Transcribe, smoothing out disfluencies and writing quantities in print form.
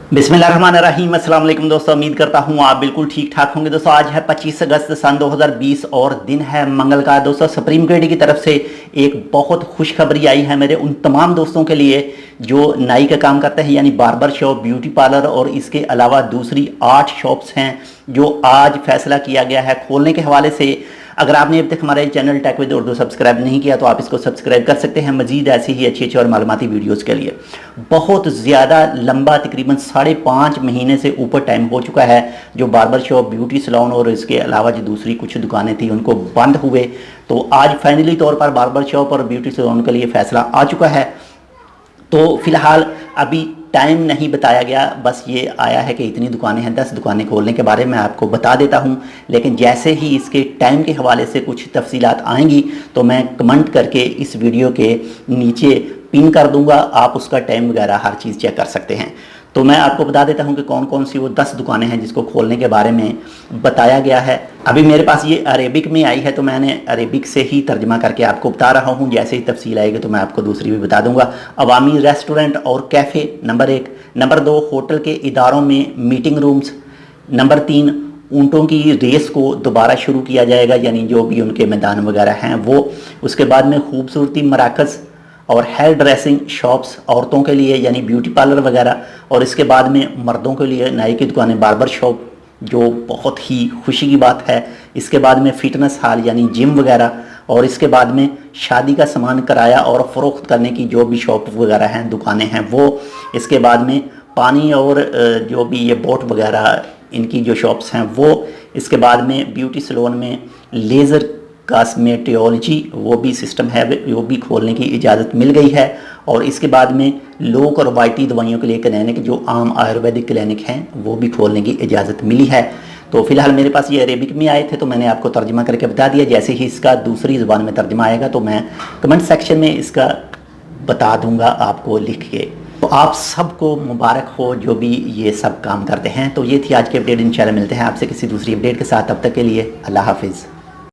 बिस्मिल्लाहिर्रहमानिर्रहीम। अस्सलाम वालेकुम दोस्तों, उम्मीद करता हूँ आप बिल्कुल ठीक ठाक होंगे। दोस्तों आज है 25 अगस्त सन 2020 और दिन है मंगल का। दोस्तों सुप्रीम कोर्ट की तरफ से एक बहुत खुशखबरी आई है मेरे उन तमाम दोस्तों के लिए जो नाई का काम करते हैं, यानी बार्बर शॉप, ब्यूटी पार्लर और इसके अलावा दूसरी 8 शॉप्स हैं जो आज फैसला किया गया है खोलने के हवाले से। अगर आपने अब तक हमारे channel tech with Urdu subscribe नहीं किया तो आप इसको सब्सक्राइब कर सकते हैं मजीद ऐसी ही अच्छी और मालूमाती वीडियोस के लिए। बहुत ज़्यादा लंबा, तकरीबन 5.5 महीने से ऊपर टाइम हो चुका है जो बार्बर शॉप, ब्यूटी सैलून और इसके अलावा जो दूसरी कुछ दुकानें थी उनको बंद हुए। तो आज फाइनली तौर पर बार्बर शॉप और ब्यूटी सैलून के लिए फ़ैसला आ चुका है। तो फ़िलहाल अभी टाइम नहीं बताया गया, बस ये आया है कि इतनी दुकानें हैं, 10 दुकानें खोलने के बारे में आपको बता देता हूँ। लेकिन जैसे ही इसके टाइम के हवाले से कुछ तफसीलात आएंगी तो मैं कमेंट करके इस वीडियो के नीचे पिन कर दूंगा, आप उसका टाइम वगैरह हर चीज़ चेक कर सकते हैं। तो मैं आपको बता देता हूं कि कौन कौन सी वो 10 दुकानें हैं जिसको खोलने के बारे में बताया गया है। अभी मेरे पास ये अरेबिक में आई है तो मैंने अरेबिक से ही तर्जमा करके आपको बता रहा हूं। जैसे ही तफसील आएगी तो मैं आपको दूसरी भी बता दूंगा। अवामी रेस्टोरेंट और कैफ़े नंबर 1, नंबर 2 होटल के इदारों में मीटिंग रूम्स, नंबर 3 ऊँटों की रेस को दोबारा शुरू किया जाएगा, यानी जो भी उनके मैदान वगैरह हैं वो। उसके बाद में खूबसूरती मराकज़ और हेयर ड्रेसिंग शॉप्स औरतों के लिए, यानी ब्यूटी पार्लर वगैरह। और इसके बाद में मर्दों के लिए नाई की दुकानें, बार्बर शॉप, जो बहुत ही खुशी की बात है। इसके बाद में फ़िटनेस हॉल यानी जिम वगैरह। और इसके बाद में शादी का सामान किराया और फ़रोख्त करने की जो भी शॉप वगैरह हैं, दुकानें हैं वो। इसके बाद में पानी और जो भी ये बोट वगैरह इनकी जो शॉप्स हैं वो। इसके बाद में ब्यूटी सैलून में लेज़र कॉस्मेटोलॉजी वो भी सिस्टम है, वो भी खोलने की इजाज़त मिल गई है। और इसके बाद में लोक और वाइटी दवाइयों के लिए क्लिनिक, जो आम आयुर्वेदिक क्लिनिक हैं, वो भी खोलने की इजाज़त मिली है। तो फ़िलहाल मेरे पास ये अरेबिक में आए थे तो मैंने आपको तर्जमा करके बता दिया। जैसे ही इसका दूसरी ज़ुबान में तर्जमा आएगा तो मैं कमेंट सेक्शन में इसका बता दूँगा आपको लिख के। तो आप सबको मुबारक हो जो भी ये सब काम करते हैं। तो ये थी आज की अपडेट। इंशाल्लाह मिलते हैं आपसे किसी दूसरी अपडेट के साथ। तब तक के लिए अल्लाह हाफिज़।